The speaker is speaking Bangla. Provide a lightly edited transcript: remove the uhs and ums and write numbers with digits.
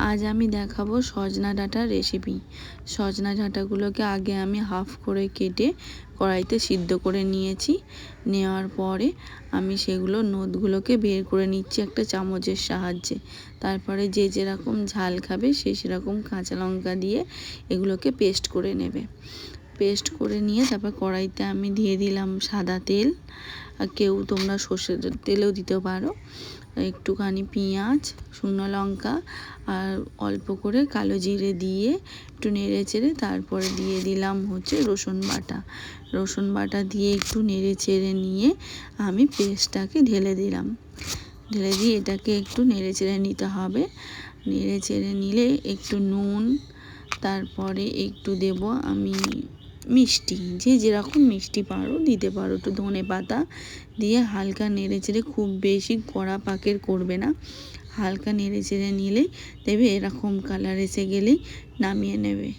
আজ আমি দেখাবো সজনা ডাঁটার রেসিপি। সজনা ডাঁটাগুলোকে আগে আমি হাফ করে কেটে কড়াইতে সিদ্ধ করে নিয়েছি। নেওয়ার পরে আমি সেগুলো নোদগুলোকে বের করে নিচ্ছি একটা চামচের সাহায্যে। তারপরে যে যেরকম ঝাল খাবে সে সেরকম কাঁচা লঙ্কা দিয়ে এগুলোকে পেস্ট করে নেবে। পেস্ট করে নিয়ে তারপর কড়াইতে আমি দিয়ে দিলাম সাদা তেল, কেউ তোমরা সর্ষের তেলেও দিতে পারো। একটুখানি পেঁয়াজ, শুকনো লঙ্কা আর অল্প করে কালো জিরে দিয়ে একটু নেড়ে চেড়ে তারপরে দিয়ে দিলাম রসুন বাটা দিয়ে একটু নেড়ে চেড়ে নিয়ে আমি পেস্টটাকে ঢেলে দিলাম। ঢেলে দিয়ে এটাকে একটু নেড়ে চেড়ে নিতে হবে। নেড়ে চেড়ে নিলে একটু নুন, তারপরে একটু দেব আমি মিষ্টি, যে যেরকম মিষ্টি পারো দিতে পারো। একটু ধনে পাতা দিয়ে হালকা নেড়ে চেড়ে, খুব বেশি কড়া পাকের করবে না, হালকা নেড়ে চেড়ে নিলেই দেবে এরকম কালার এসে গেলেই নামিয়ে নেবে।